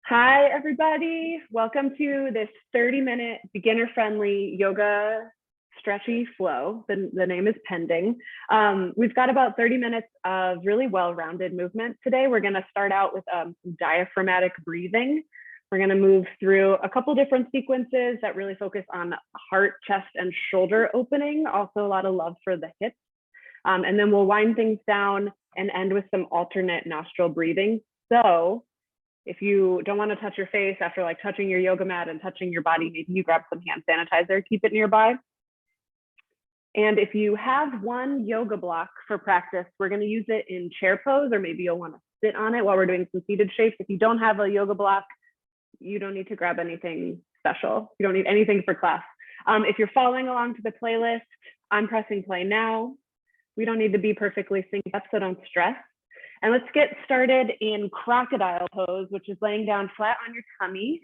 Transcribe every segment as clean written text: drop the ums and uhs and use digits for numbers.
Hi, everybody. Welcome to this 30-minute beginner-friendly yoga stretchy flow. The name is pending. We've got about 30 minutes of really well-rounded movement today. We're going to start out with some diaphragmatic breathing. We're going to move through a couple different sequences that really focus on heart, chest, and shoulder opening. Also, a lot of love for the hips. And then we'll wind things down and end with some alternate nostril breathing. So if you don't want to touch your face after like touching your yoga mat and touching your body, maybe you grab some hand sanitizer, keep it nearby. And if you have one yoga block for practice, we're going to use it in chair pose, or maybe you'll want to sit on it while we're doing some seated shapes. If you don't have a yoga block, you don't need to grab anything special. You don't need anything for class. If you're following along to the playlist, I'm pressing play now. We don't need to be perfectly synced up, so don't stress. And let's get started in crocodile pose, which is laying down flat on your tummy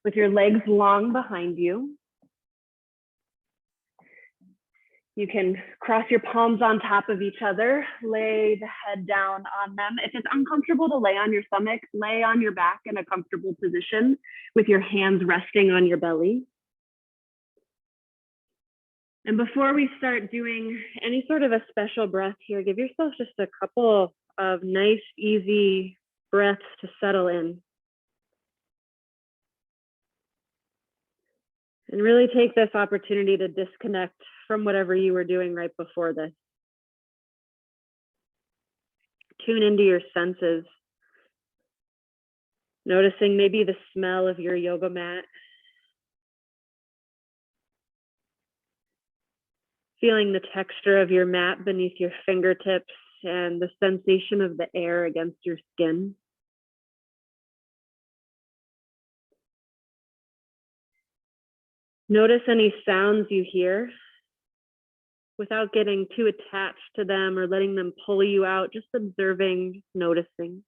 with your legs long behind you. You can cross your palms on top of each other, lay the head down on them. If it's uncomfortable to lay on your stomach, lay on your back in a comfortable position with your hands resting on your belly. And before we start doing any sort of a special breath here, give yourself just a couple of nice, easy breaths to settle in. And really take this opportunity to disconnect from whatever you were doing right before this. Tune into your senses. Noticing maybe the smell of your yoga mat. Feeling the texture of your mat beneath your fingertips and the sensation of the air against your skin. Notice any sounds you hear without getting too attached to them or letting them pull you out, just observing, noticing.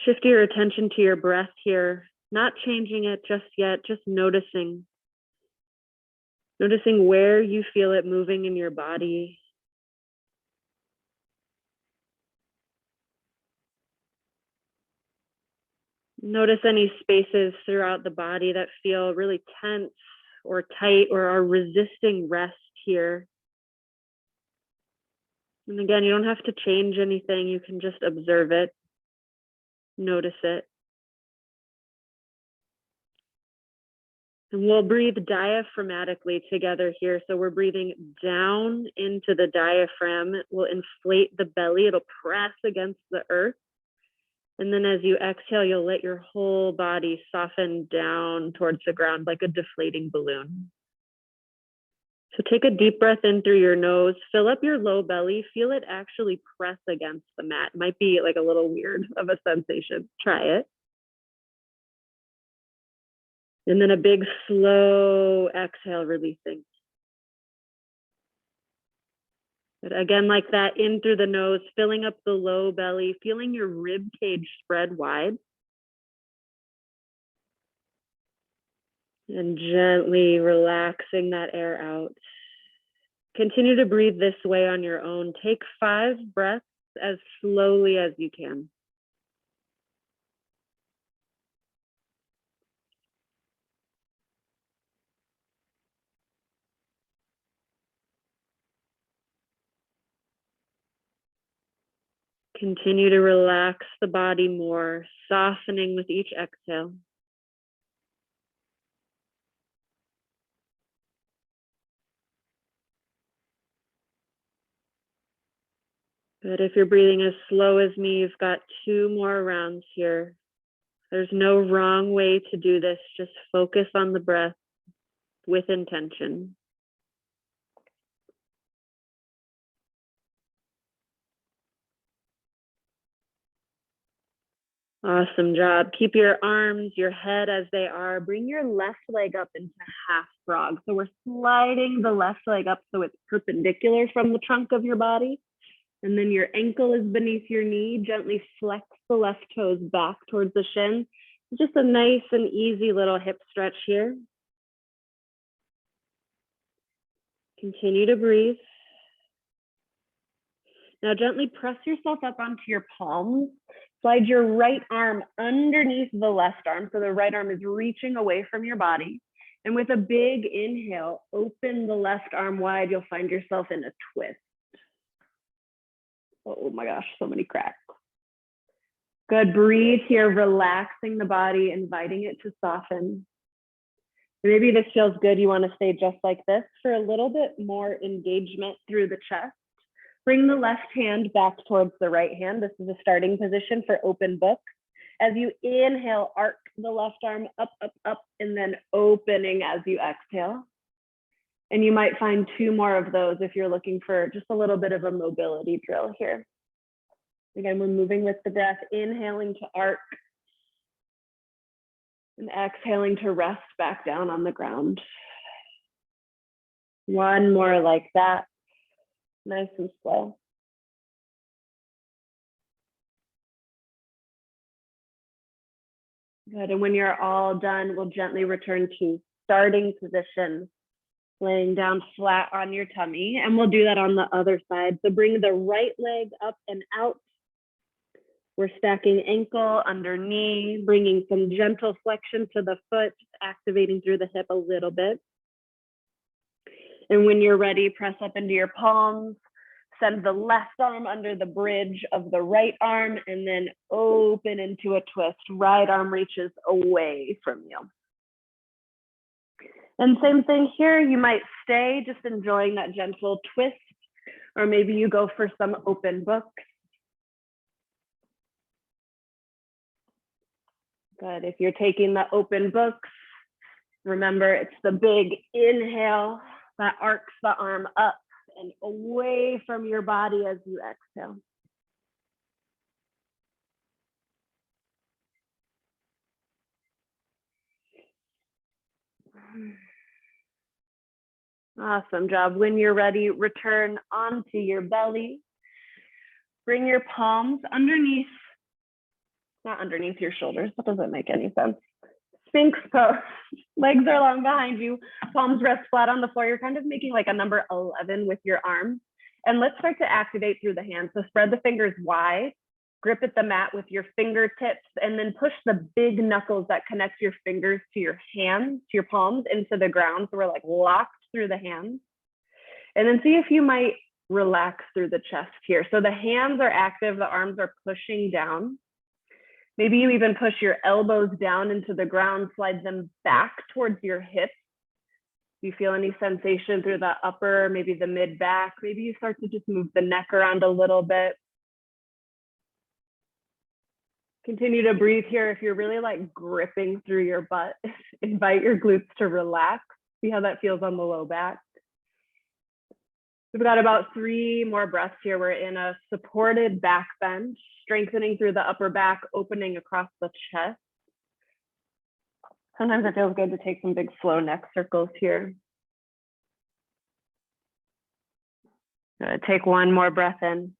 Shift your attention to your breath here, not changing it just yet, just noticing. Noticing where you feel it moving in your body. Notice any spaces throughout the body that feel really tense or tight or are resisting rest here. And again, you don't have to change anything. You can just observe it, notice it. And we'll breathe diaphragmatically together here. So we're breathing down into the diaphragm. We'll inflate the belly. It'll press against the earth. And then as you exhale, you'll let your whole body soften down towards the ground like a deflating balloon. So take a deep breath in through your nose, fill up your low belly, feel it actually press against the mat. It might be like a little weird of a sensation. Try it. And then a big slow exhale, releasing. But again, like that, in through the nose, filling up the low belly, feeling your rib cage spread wide. And gently relaxing that air out. Continue to breathe this way on your own. Take 5 breaths as slowly as you can. Continue to relax the body more, softening with each exhale. But if you're breathing as slow as me, you've got 2 more rounds here. There's no wrong way to do this. Just focus on the breath with intention. Awesome job. Keep your arms, your head as they are. Bring your left leg up into half frog. So we're sliding the left leg up so it's perpendicular from the trunk of your body. And then your ankle is beneath your knee. Gently flex the left toes back towards the shin. Just a nice and easy little hip stretch here. Continue to breathe. Now gently press yourself up onto your palms. Slide your right arm underneath the left arm. So the right arm is reaching away from your body. And with a big inhale, open the left arm wide. You'll find yourself in a twist. Oh my gosh, so many cracks. Good, breathe here, relaxing the body, inviting it to soften. Maybe this feels good. You want to stay just like this for a little bit more engagement through the chest. Bring the left hand back towards the right hand. This is a starting position for open book. As you inhale, arc the left arm up, up, up, and then opening as you exhale. And you might find 2 more of those if you're looking for just a little bit of a mobility drill here. Again, we're moving with the breath, inhaling to arc and exhaling to rest back down on the ground. 1 more like that, nice and slow. Good, and when you're all done, we'll gently return to starting position, laying down flat on your tummy, and we'll do that on the other side. So bring the right leg up and out. We're stacking ankle under knee, bringing some gentle flexion to the foot, activating through the hip a little bit. And when you're ready, press up into your palms, send the left arm under the bridge of the right arm, and then open into a twist. Right arm reaches away from you. And same thing here, you might stay just enjoying that gentle twist, or maybe you go for some open book. Good, if you're taking the open books, remember it's the big inhale that arcs the arm up and away from your body as you exhale. Awesome job. When you're ready, return onto your belly. Bring your palms underneath, not underneath your shoulders. That doesn't make any sense. Sphinx pose. Legs are long behind you. Palms rest flat on the floor. You're kind of making like a number 11 with your arms. And let's start to activate through the hands. So spread the fingers wide, grip at the mat with your fingertips, and then push the big knuckles that connect your fingers to your hands, to your palms, into the ground. So we're like locked through the hands. And then see if you might relax through the chest here. So the hands are active, the arms are pushing down. Maybe you even push your elbows down into the ground, slide them back towards your hips. Do you feel any sensation through the upper, maybe the mid back? Maybe you start to just move the neck around a little bit. Continue to breathe here. If you're really like gripping through your butt, invite your glutes to relax. See how that feels on the low back. We've got about 3 more breaths here. We're in a supported back bend, strengthening through the upper back, opening across the chest. Sometimes it feels good to take some big slow neck circles here. Take 1 more breath in.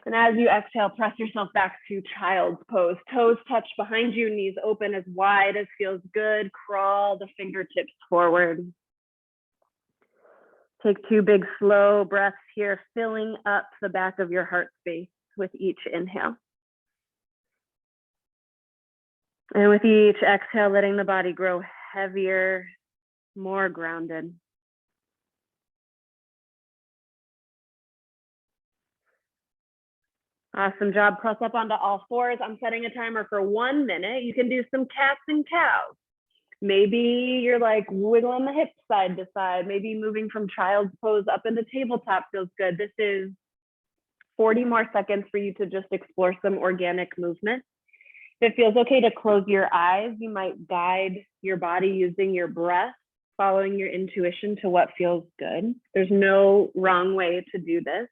And as you exhale, press yourself back to child's pose. Toes touch behind you, knees open as wide as feels good. Crawl the fingertips forward. Take 2 big slow breaths here, filling up the back of your heart space with each inhale. And with each exhale, letting the body grow heavier, more grounded. Awesome job. Press up onto all fours. I'm setting a timer for 1 minute. You can do some cats and cows. Maybe you're like wiggling the hips side to side. Maybe moving from child's pose up into tabletop feels good. This is 40 more seconds for you to just explore some organic movement. If it feels okay to close your eyes, you might guide your body using your breath, following your intuition to what feels good. There's no wrong way to do this.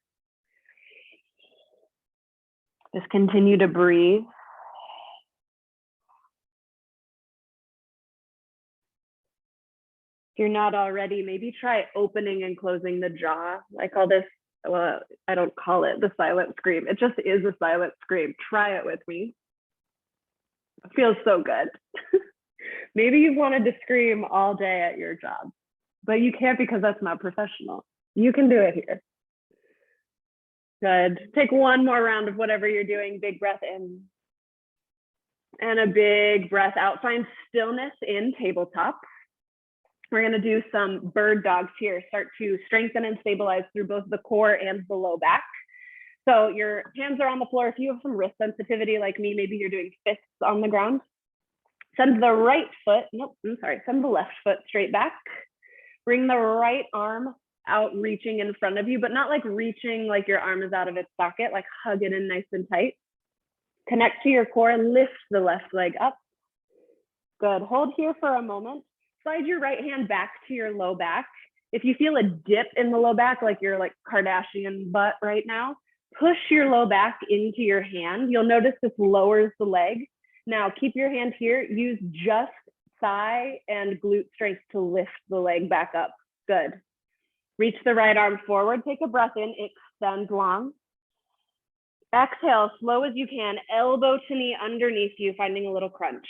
Just continue to breathe. If you're not already, maybe try opening and closing the jaw. I call this, well, I don't call it the silent scream. It just is a silent scream. Try it with me. It feels so good. Maybe you've wanted to scream all day at your job, but you can't because that's not professional. You can do it here. Good. Take one more round of whatever you're doing. Big breath in. And a big breath out. Find stillness in tabletop. We're going to do some bird dogs here. Start to strengthen and stabilize through both the core and the low back. So your hands are on the floor. If you have some wrist sensitivity like me, maybe you're doing fists on the ground. Send the right foot, send the left foot straight back. Bring the right arm out, reaching in front of you, but not like reaching like your arm is out of its socket, like hug it in nice and tight. Connect to your core, lift the left leg up. Good, hold here for a moment. Slide your right hand back to your low back. If you feel a dip in the low back, like you're like Kardashian butt right now, push your low back into your hand. You'll notice this lowers the leg. Now keep your hand here, use just thigh and glute strength to lift the leg back up. Good. Reach the right arm forward, take a breath in, extend long. Exhale, slow as you can, elbow to knee underneath you, finding a little crunch.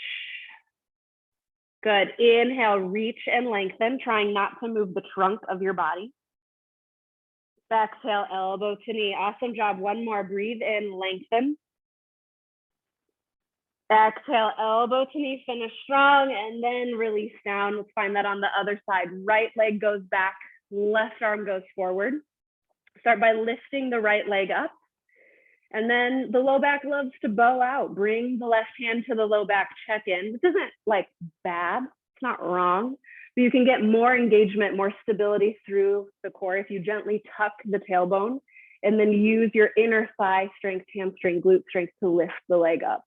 Good, inhale, reach and lengthen, trying not to move the trunk of your body. Exhale, elbow to knee, awesome job. One more, breathe in, lengthen. Exhale, elbow to knee, finish strong, and then release down. Let's find that on the other side. Right leg goes back, left arm goes forward. Start by lifting the right leg up. And then the low back loves to bow out. Bring the left hand to the low back, check in. This isn't like bad, it's not wrong, but you can get more engagement, more stability through the core if you gently tuck the tailbone and then use your inner thigh strength, hamstring, glute strength to lift the leg up.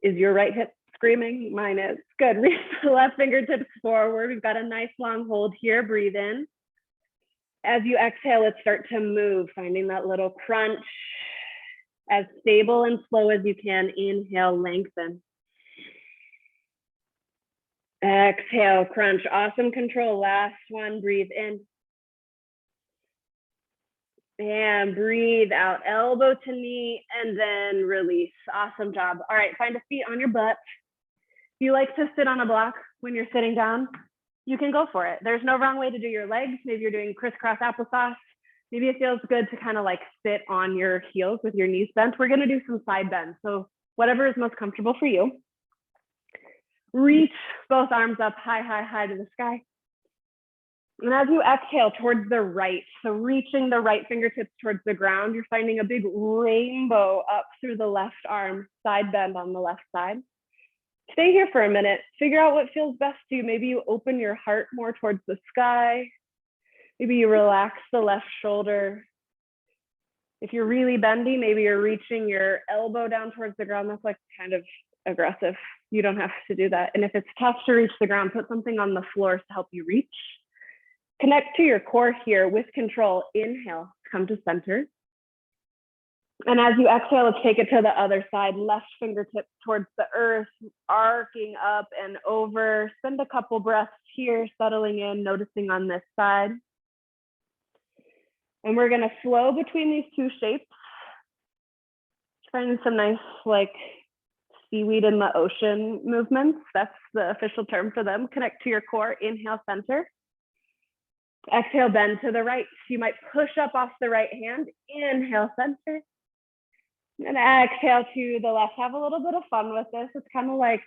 Is your right hip screaming? Mine is. Good, reach the left fingertips forward. We've got a nice long hold here, breathe in. As you exhale, let's start to move, finding that little crunch. As stable and slow as you can, inhale, lengthen. Exhale, crunch, awesome control. Last one, breathe in. And breathe out, elbow to knee, and then release. Awesome job. All right, find a seat on your butt. If you like to sit on a block when you're sitting down, you can go for it. There's no wrong way to do your legs. Maybe you're doing crisscross applesauce. Maybe it feels good to kind of like sit on your heels with your knees bent. We're gonna do some side bends. So whatever is most comfortable for you. Reach both arms up high, high, high to the sky. And as you exhale towards the right, so reaching the right fingertips towards the ground, you're finding a big rainbow up through the left arm, side bend on the left side. Stay here for a minute, figure out what feels best to you. Maybe you open your heart more towards the sky. Maybe you relax the left shoulder. If you're really bendy, maybe you're reaching your elbow down towards the ground. That's like kind of aggressive. You don't have to do that. And if it's tough to reach the ground, put something on the floor to help you reach. Connect to your core here with control. Inhale, come to center. And as you exhale, let's take it to the other side. Left fingertips towards the earth, arcing up and over. Spend a couple breaths here, settling in, noticing on this side. And we're gonna flow between these two shapes. Finding some nice like seaweed in the ocean movements. That's the official term for them. Connect to your core, inhale, center. Exhale, bend to the right. You might push up off the right hand, inhale, center. And exhale to the left. Have a little bit of fun with this. It's kind of like,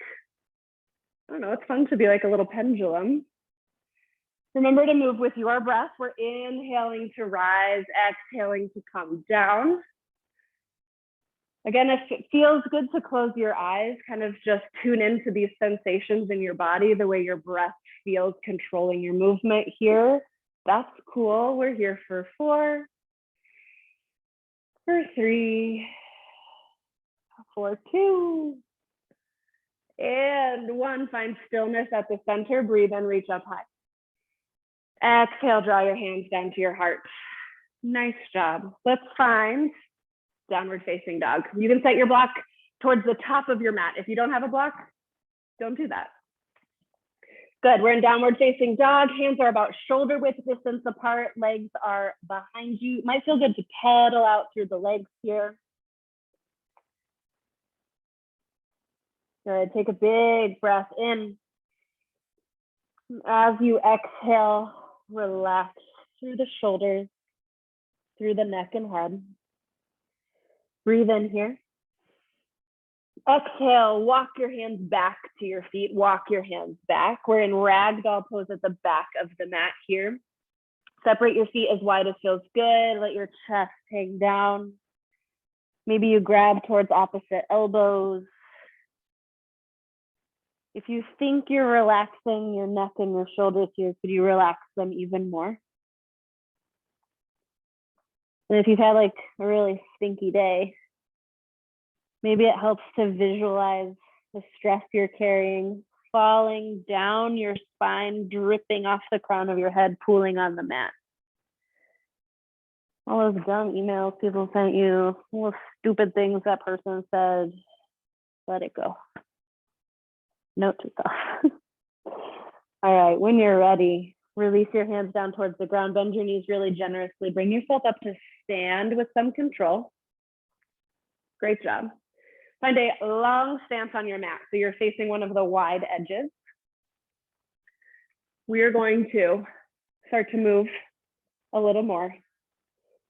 I don't know, it's fun to be like a little pendulum. Remember to move with your breath. We're inhaling to rise, exhaling to come down. Again, if it feels good to close your eyes, kind of just tune into these sensations in your body, the way your breath feels controlling your movement here. That's cool. We're here for 4, for 3, for 2, and 1. Find stillness at the center. Breathe and reach up high. Exhale, draw your hands down to your heart. Nice job. Let's find downward facing dog. You can set your block towards the top of your mat. If you don't have a block, don't do that. Good, we're in downward facing dog. Hands are about shoulder width distance apart. Legs are behind you. Might feel good to pedal out through the legs here. Good, take a big breath in. As you exhale, relax through the shoulders. through the neck and head. Breathe in here. Exhale, walk your hands back to your feet. Walk your hands back. We're in ragdoll pose at the back of the mat here. Separate your feet as wide as feels good. Let your chest hang down. Maybe you grab towards opposite elbows. If you think you're relaxing your neck and your shoulders here, could you relax them even more? And if you've had like a really stinky day, maybe it helps to visualize the stress you're carrying falling down your spine, dripping off the crown of your head, pooling on the mat. All those dumb emails people sent you, all those stupid things that person said, let it go. Note to self. All right, when you're ready, release your hands down towards the ground, bend your knees really generously, bring yourself up to stand with some control. Great job. Find a long stance on your mat, so you're facing one of the wide edges. We are going to start to move a little more,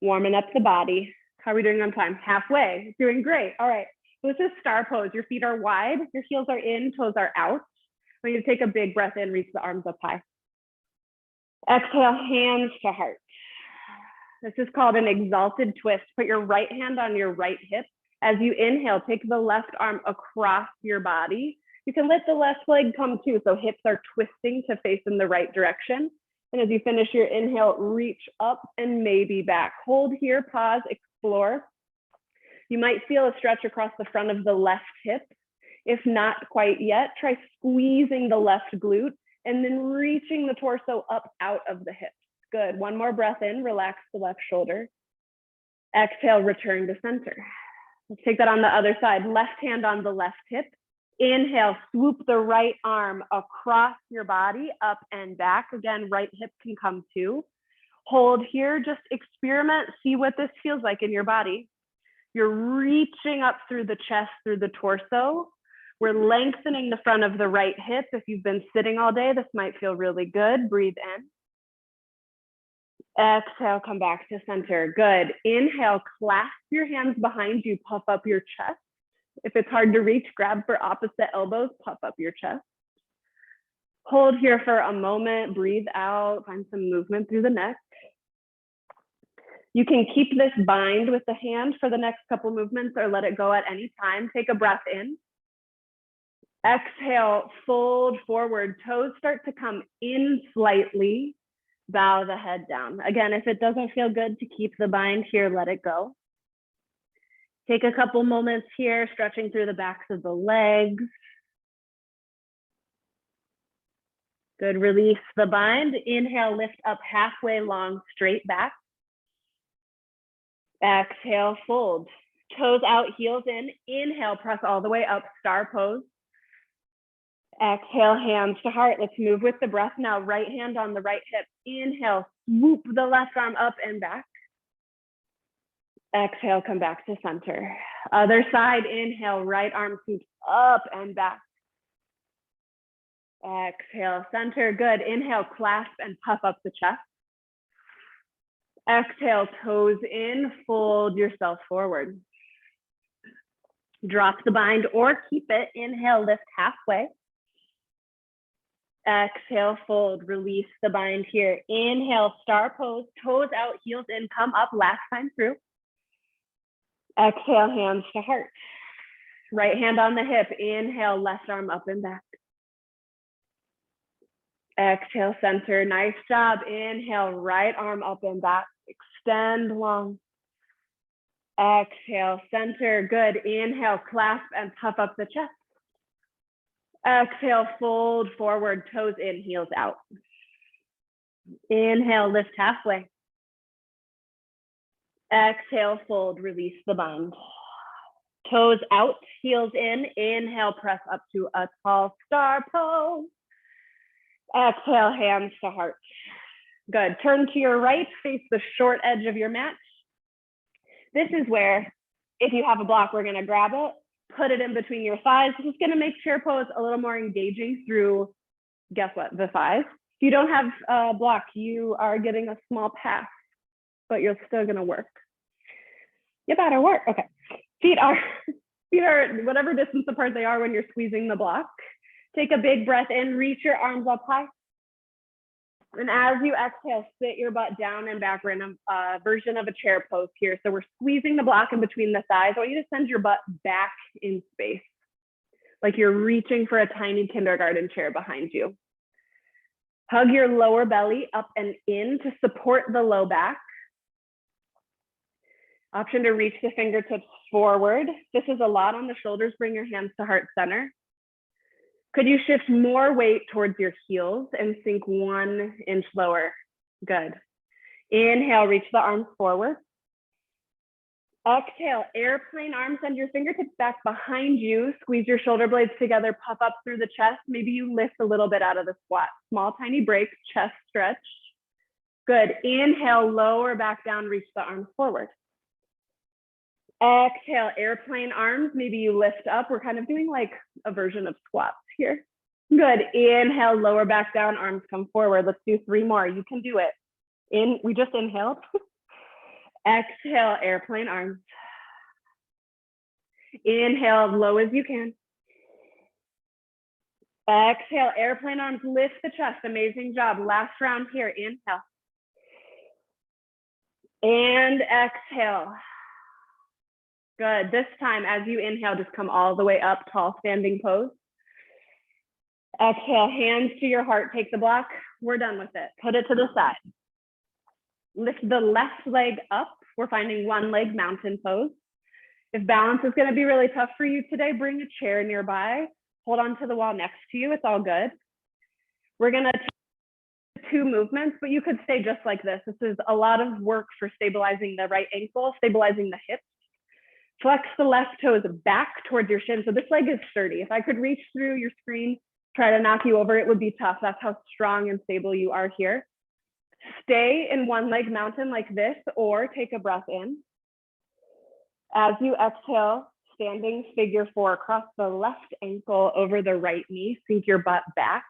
warming up the body. How are we doing on time? Halfway, doing great. All right, so this is star pose. Your feet are wide, your heels are in, toes are out. We're going to take a big breath in, reach the arms up high. Exhale, hands to heart. This is called an exalted twist. Put your right hand on your right hip. As you inhale, take the left arm across your body. You can let the left leg come too, so hips are twisting to face in the right direction. And as you finish your inhale, reach up and maybe back. Hold here, pause, explore. You might feel a stretch across the front of the left hip. If not quite yet, try squeezing the left glute and then reaching the torso up out of the hips. Good. One more breath in, relax the left shoulder. Exhale, return to center. Let's take that on the other side. Left hand on the left hip. Inhale, swoop the right arm across your body, up and back. Again, right hip can come too. Hold here, just experiment, see what this feels like in your body. You're reaching up through the chest, through the torso. We're lengthening the front of the right hip. If you've been sitting all day, this might feel really good. Breathe in. Exhale, come back to center. Good. Inhale, clasp your hands behind you, puff up your chest. If it's hard to reach, grab for opposite elbows, puff up your chest. Hold here for a moment, breathe out, find some movement through the neck. You can keep this bind with the hand for the next couple movements or let it go at any time. Take a breath in. Exhale, fold forward, toes start to come in slightly. Bow the head down. Again, if it doesn't feel good to keep the bind here, let it go. Take a couple moments here, stretching through the backs of the legs. Good, release the bind. Inhale, lift up halfway long, straight back. Exhale, fold. Toes out, heels in. Inhale, press all the way up, star pose. Exhale, hands to heart. Let's move with the breath now. Right hand on the right hip. Inhale, swoop the left arm up and back. Exhale, come back to center. Other side, inhale, right arm swoops up and back. Exhale, center, good. Inhale, clasp and puff up the chest. Exhale, toes in, fold yourself forward. Drop the bind or keep it. Inhale, lift halfway. Exhale, fold, release the bind here. Inhale, star pose, toes out, heels in, come up, last time through. Exhale, hands to heart. Right hand on the hip, inhale, left arm up and back. Exhale, center, nice job. Inhale, right arm up and back, extend long. Exhale, center, good. Inhale, clasp and puff up the chest. Exhale, fold forward, toes in, heels out. Inhale, lift halfway. Exhale, fold, release the bind. Toes out, heels in. Inhale, press up to a tall star pose. Exhale, hands to heart. Good. Turn to your right, face the short edge of your mat. This is where, if you have a block, we're going to grab it, put it in between your thighs. This is going to make chair pose a little more engaging through, guess what, the thighs. If you don't have a block, you are getting a small pass. but you're still gonna work. You better work. Okay. Feet are whatever distance apart they are when you're squeezing the block. Take a big breath in, reach your arms up high. And as you exhale, sit your butt down and back. We're in a version of a chair pose here. So we're squeezing the block in between the thighs. I want you to send your butt back in space, like you're reaching for a tiny kindergarten chair behind you. Hug your lower belly up and in to support the low back. Option to reach the fingertips forward. This is a lot on the shoulders. Bring your hands to heart center. Could you shift more weight towards your heels and sink 1 inch lower? Good. Inhale, reach the arms forward. Exhale, airplane arms, send your fingertips back behind you. Squeeze your shoulder blades together, puff up through the chest. Maybe you lift a little bit out of the squat. Small, tiny breaks, chest stretch. Good. Inhale, lower back down, reach the arms forward. Exhale, airplane arms. Maybe you lift up. We're kind of doing like a version of squats here. Good. Inhale, lower back down, arms come forward. Let's do 3 more. You can do it. We just inhaled. Exhale, airplane arms. Inhale, low as you can. Exhale, airplane arms, lift the chest. Amazing job. Last round here. Inhale. And exhale. Good. This time, as you inhale, just come all the way up, tall standing pose. Exhale, hands to your heart. Take the block. We're done with it. Put it to the side. Lift the left leg up. We're finding 1 leg mountain pose. If balance is going to be really tough for you today, bring a chair nearby. Hold on to the wall next to you. It's all good. We're going to do 2 movements, but you could stay just like this. This is a lot of work for stabilizing the right ankle, stabilizing the hips. Flex the left toes back towards your shin. So this leg is sturdy. If I could reach through your screen, try to knock you over, it would be tough. That's how strong and stable you are here. Stay in 1 leg mountain like this, or take a breath in. As you exhale, standing figure 4, cross the left ankle over the right knee, sink your butt back.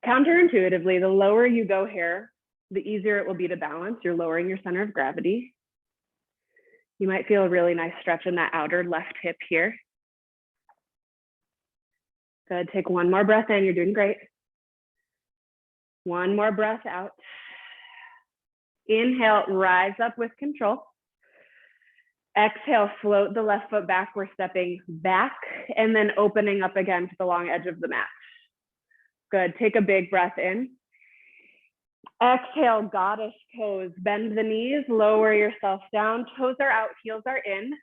Counterintuitively, the lower you go here, the easier it will be to balance. You're lowering your center of gravity. You might feel a really nice stretch in that outer left hip here. Good, take 1 more breath in, you're doing great. 1 more breath out. Inhale, rise up with control. Exhale, float the left foot back. We're stepping back and then opening up again to the long edge of the mat. Good, take a big breath in. Exhale, goddess pose. Bend the knees, lower yourself down. Toes are out, heels are in.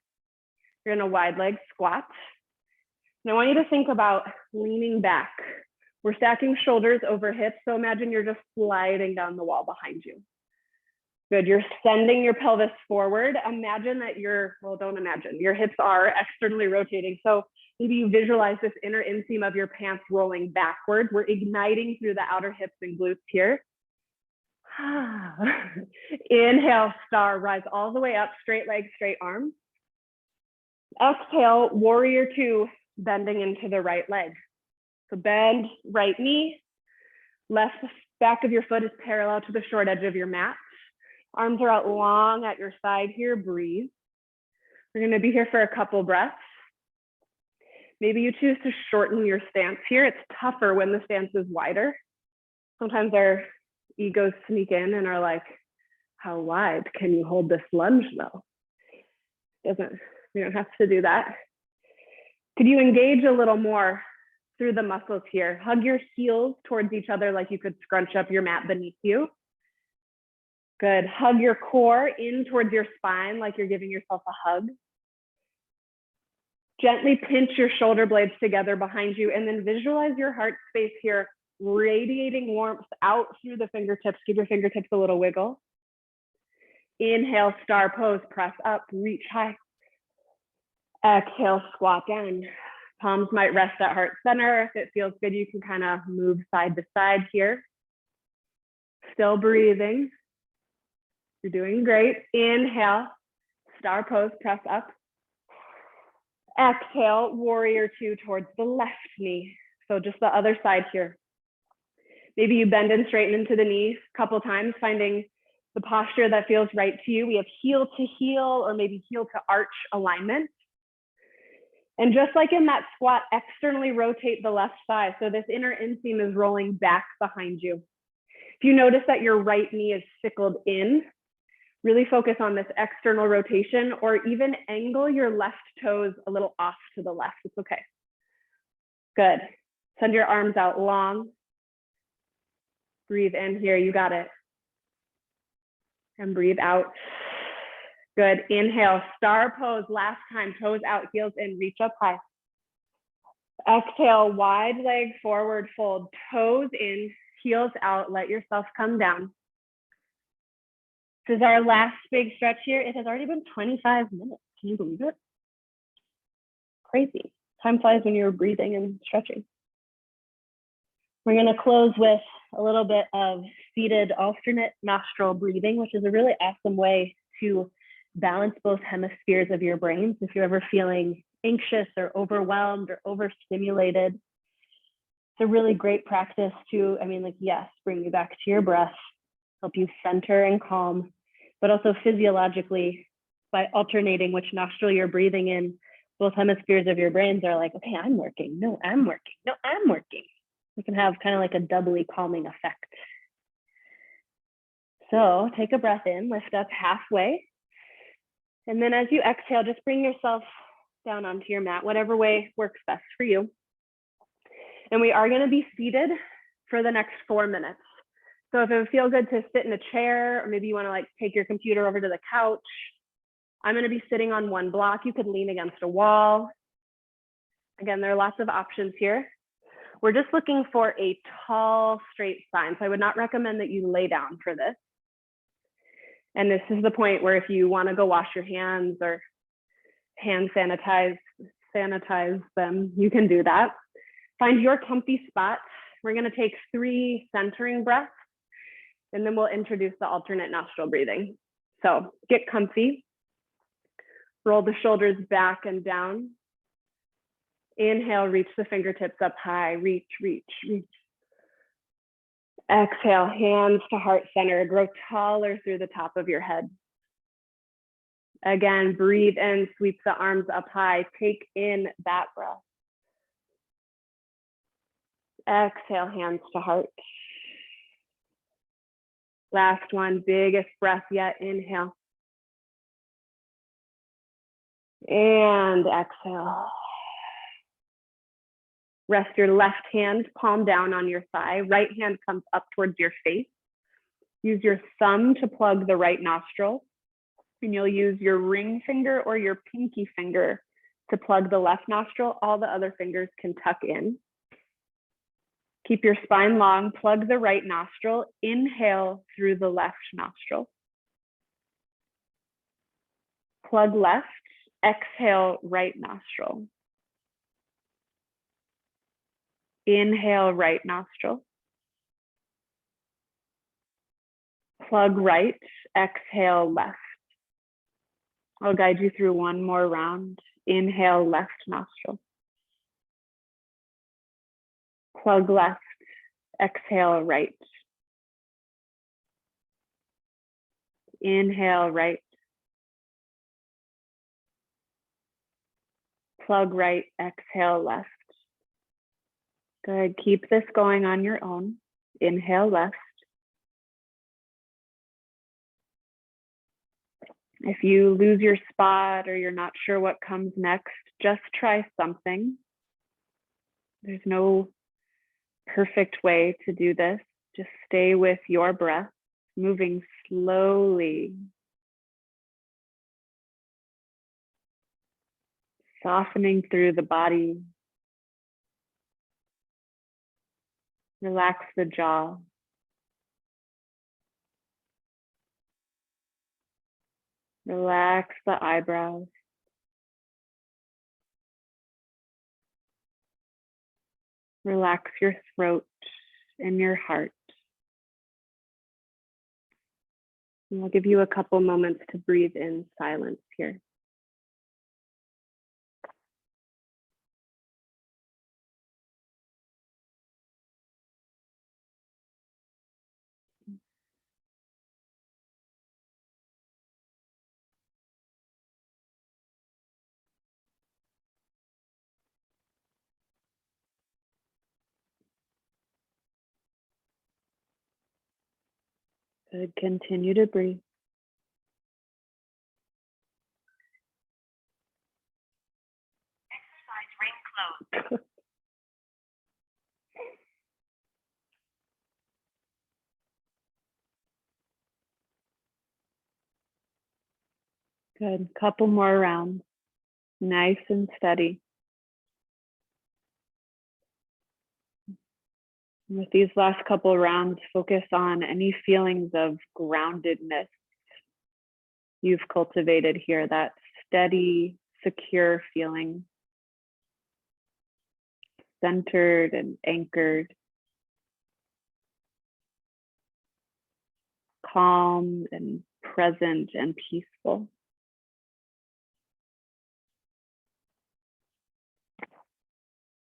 You're in a wide leg squat. And I want you to think about leaning back. We're stacking shoulders over hips. So imagine you're just sliding down the wall behind you. Good, you're sending your pelvis forward. Imagine that don't imagine, your hips are externally rotating. So maybe you visualize this inner inseam of your pants rolling backwards. We're igniting through the outer hips and glutes here. Inhale, star, rise all the way up, straight legs, straight arms. Exhale, warrior 2, bending into the right leg. So bend right knee, left back of your foot is parallel to the short edge of your mat. Arms are out long at your side here, breathe. We're gonna be here for a couple breaths. Maybe you choose to shorten your stance here. It's tougher when the stance is wider. Sometimes our egos sneak in and are like, how wide can you hold this lunge though? We don't have to do that. Could you engage a little more through the muscles here? Hug your heels towards each other like you could scrunch up your mat beneath you. Good, hug your core in towards your spine like you're giving yourself a hug. Gently pinch your shoulder blades together behind you and then visualize your heart space here, radiating warmth out through the fingertips. Give your fingertips a little wiggle. Inhale, star pose, press up, reach high. Exhale, squat down. Palms might rest at heart center. If it feels good, you can kind of move side to side here. Still breathing. You're doing great. Inhale, star pose, press up. Exhale, warrior 2 towards the left knee. So just the other side here. Maybe you bend and straighten into the knee a couple times, finding the posture that feels right to you. We have heel to heel or maybe heel to arch alignment. And just like in that squat, externally rotate the left thigh. So this inner inseam is rolling back behind you. If you notice that your right knee is sickled in, really focus on this external rotation, or even angle your left toes a little off to the left. It's okay. Good. Send your arms out long. Breathe in here. You got it. And breathe out. Good. Inhale, star pose. Last time, toes out, heels in, reach up high. Exhale, wide leg forward fold, toes in, heels out, let yourself come down. This is our last big stretch here. It has already been 25 minutes. Can you believe it? Crazy. Time flies when you're breathing and stretching. We're going to close with a little bit of seated alternate nostril breathing, which is a really awesome way to balance both hemispheres of your brain. So if you're ever feeling anxious or overwhelmed or overstimulated, it's a really great practice to, yes, bring you back to your breath, help you center and calm, but also physiologically, by alternating which nostril you're breathing in, both hemispheres of your brains are like, okay, I'm working. No, I'm working. No, I'm working. We can have kind of like a doubly calming effect. So take a breath in, lift up halfway. And then as you exhale, just bring yourself down onto your mat, whatever way works best for you. And we are going to be seated for the next 4 minutes. So if it would feel good to sit in a chair, or maybe you want to like take your computer over to the couch, I'm going to be sitting on one block. You could lean against a wall. Again, there are lots of options here. We're just looking for a tall, straight spine. So I would not recommend that you lay down for this. And this is the point where if you want to go wash your hands or hand sanitize them, you can do that. Find your comfy spot. We're going to take 3 centering breaths, and then we'll introduce the alternate nostril breathing. So get comfy. Roll the shoulders back and down. Inhale, reach the fingertips up high. Reach, reach, reach. Exhale, hands to heart center. Grow taller through the top of your head. Again, breathe in, sweep the arms up high. Take in that breath. Exhale, hands to heart. Last one, biggest breath yet. Inhale. And exhale. Rest your left hand, palm down on your thigh. Right hand comes up towards your face. Use your thumb to plug the right nostril. And you'll use your ring finger or your pinky finger to plug the left nostril. All the other fingers can tuck in. Keep your spine long, plug the right nostril. Inhale through the left nostril. Plug left, exhale right nostril. Inhale, right nostril. Plug right, exhale left. I'll guide you through one more round. Inhale, left nostril. Plug left, exhale right. Inhale, right. Plug right, exhale left. Good, keep this going on your own. Inhale left. If you lose your spot or you're not sure what comes next, just try something. There's no perfect way to do this. Just stay with your breath, moving slowly. Softening through the body. Relax the jaw. Relax the eyebrows. Relax your throat and your heart. And I'll give you a couple moments to breathe in silence here. Good. Continue to breathe. Exercise ring closed. Good. Couple more rounds. Nice and steady. And with these last couple rounds, focus on any feelings of groundedness you've cultivated here, that steady, secure feeling, centered and anchored, calm and present and peaceful.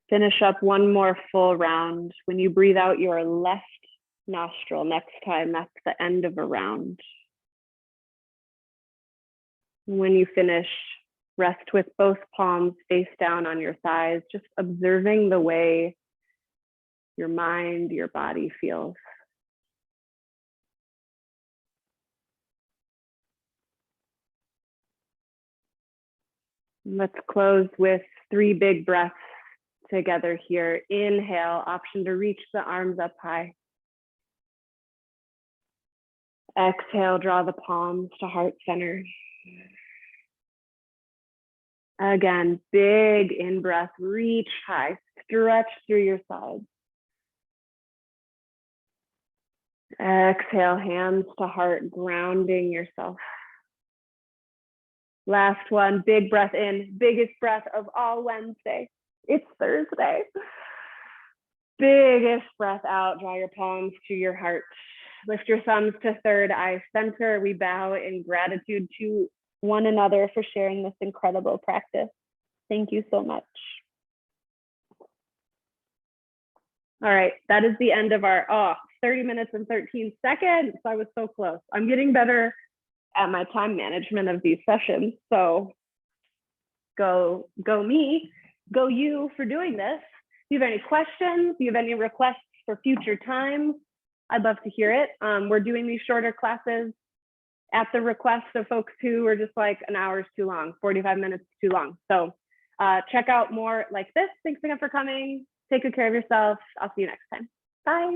Finish up one more full round. When you breathe out your left nostril next time, that's the end of a round. When you finish, rest with both palms face down on your thighs, just observing the way your mind, your body feels. Let's close with 3 big breaths together here. Inhale, option to reach the arms up high. Exhale, draw the palms to heart center. Again, big in-breath, reach high, stretch through your sides. Exhale, hands to heart, grounding yourself. Last one, big breath in, biggest breath of all Wednesday. It's Thursday. Biggest breath out, draw your palms to your heart. Lift your thumbs to third eye center. We bow in gratitude to one another for sharing this incredible practice. Thank you so much. All right, that is the end of our 30 minutes and 13 seconds. I was so close. I'm getting better at my time management of these sessions. So go me, go you for doing this. If you have any questions, if you have any requests for future times, I'd love to hear it. We're doing these shorter classes at the request of folks who are just like, an hour is too long, 45 minutes is too long. So check out more like this. Thanks again for coming. Take good care of yourself. I'll see you next time. Bye.